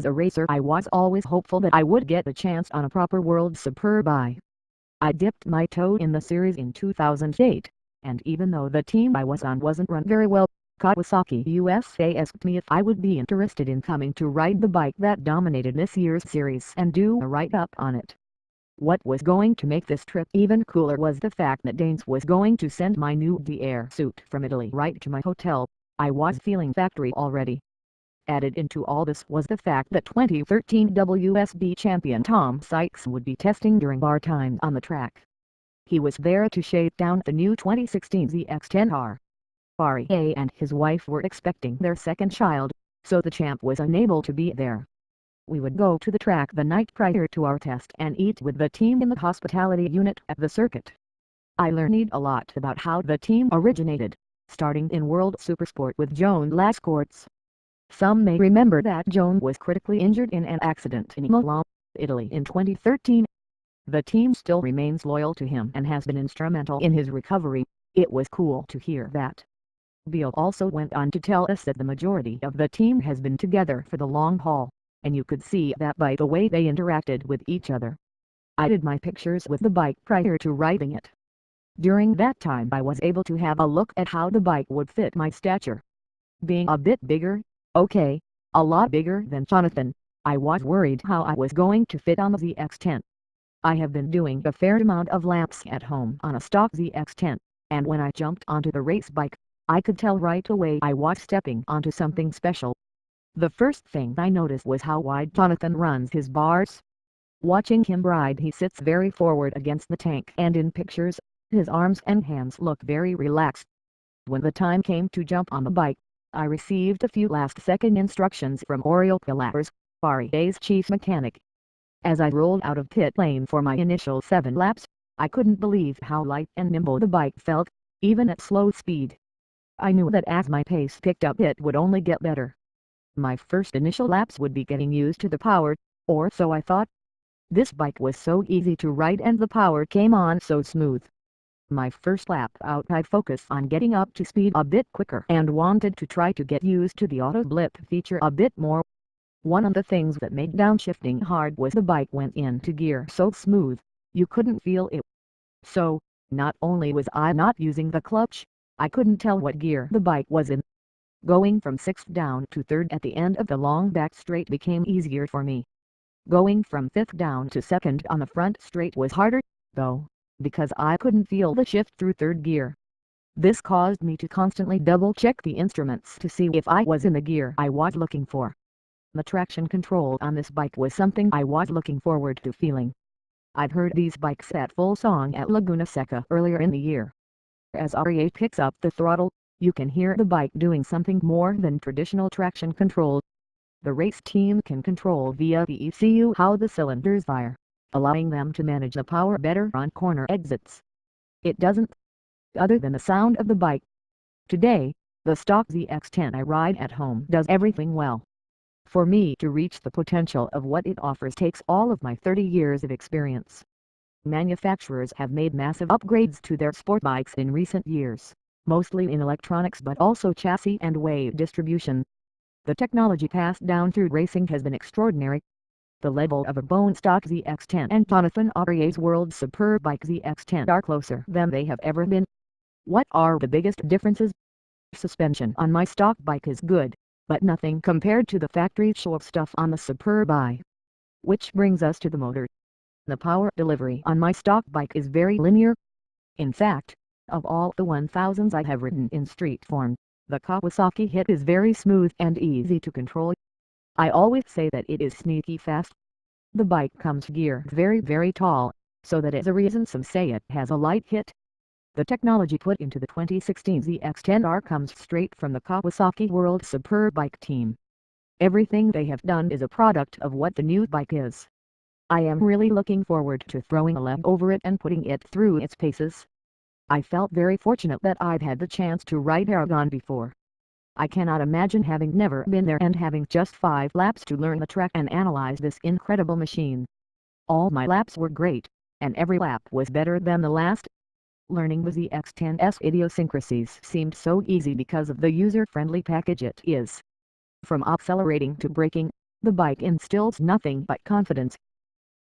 As a racer, I was always hopeful that I would get a chance on a proper World Superbike. I dipped my toe in the series in 2008, and even though the team I was on wasn't run very well, Kawasaki USA asked me if I would be interested in coming to ride the bike that dominated this year's series and do a write-up on it. What was going to make this trip even cooler was the fact that Danes was going to send my new 10R suit from Italy right to my hotel. I was feeling factory already. Added into all this was the fact that 2013 WSB champion Tom Sykes would be testing during our time on the track. He was there to shake down the new 2016 ZX-10R. REA and his wife were expecting their second child, so the champ was unable to be there. We would go to the track the night prior to our test and eat with the team in the hospitality unit at the circuit. I learned a lot about how the team originated, starting in World Supersport with Joan Lascorts. Some may remember that Joan was critically injured in an accident in Milan, Italy in 2013. The team still remains loyal to him and has been instrumental in his recovery. It was cool to hear that. Beal also went on to tell us that the majority of the team has been together for the long haul, and you could see that by the way they interacted with each other. I did my pictures with the bike prior to riding it. During that time I was able to have a look at how the bike would fit my stature. Being a bit bigger, okay, a lot bigger than Jonathan, I was worried how I was going to fit on the ZX-10. I have been doing a fair amount of laps at home on a stock ZX-10, and when I jumped onto the race bike, I could tell right away I was stepping onto something special. The first thing I noticed was how wide Jonathan runs his bars. Watching him ride, he sits very forward against the tank, and in pictures, his arms and hands look very relaxed. When the time came to jump on the bike, I received a few last-second instructions from Oriol Pilares, REA's chief mechanic. As I rolled out of pit lane for my initial 7 laps, I couldn't believe how light and nimble the bike felt, even at slow speed. I knew that as my pace picked up it would only get better. My first initial laps would be getting used to the power, or so I thought. This bike was so easy to ride and the power came on so smooth. My first lap out I focused on getting up to speed a bit quicker and wanted to try to get used to the auto blip feature a bit more. One of the things that made downshifting hard was the bike went into gear so smooth, you couldn't feel it. So, not only was I not using the clutch, I couldn't tell what gear the bike was in. Going from 6th down to 3rd at the end of the long back straight became easier for me. Going from 5th down to 2nd on the front straight was harder, though, because I couldn't feel the shift through 3rd gear. This caused me to constantly double-check the instruments to see if I was in the gear I was looking for. The traction control on this bike was something I was looking forward to feeling. I'd heard these bikes at full song at Laguna Seca earlier in the year. As REA picks up the throttle, you can hear the bike doing something more than traditional traction control. The race team can control via the ECU how the cylinders fire, allowing them to manage the power better on corner exits. It doesn't, other than the sound of the bike. Today, the stock ZX-10 I ride at home does everything well. For me to reach the potential of what it offers takes all of my 30 years of experience. Manufacturers have made massive upgrades to their sport bikes in recent years, mostly in electronics but also chassis and weight distribution. The technology passed down through racing has been extraordinary. The level of a bone stock ZX-10 and Jonathan REA's World Superbike ZX-10 are closer than they have ever been. What are the biggest differences? Suspension on my stock bike is good, but nothing compared to the factory show stuff on the Superbike. Which brings us to the motor. The power delivery on my stock bike is very linear. In fact, of all the 1000s I have ridden in street form, the Kawasaki hit is very smooth and easy to control. I always say that it is sneaky fast. The bike comes geared very tall, so that is a reason some say it has a light hit. The technology put into the 2016 ZX-10R comes straight from the Kawasaki World Superbike team. Everything they have done is a product of what the new bike is. I am really looking forward to throwing a leg over it and putting it through its paces. I felt very fortunate that I'd had the chance to ride Aragon before. I cannot imagine having never been there and having just 5 laps to learn the track and analyze this incredible machine. All my laps were great, and every lap was better than the last. Learning the ZX-10's idiosyncrasies seemed so easy because of the user-friendly package it is. From accelerating to braking, The bike instills nothing but confidence,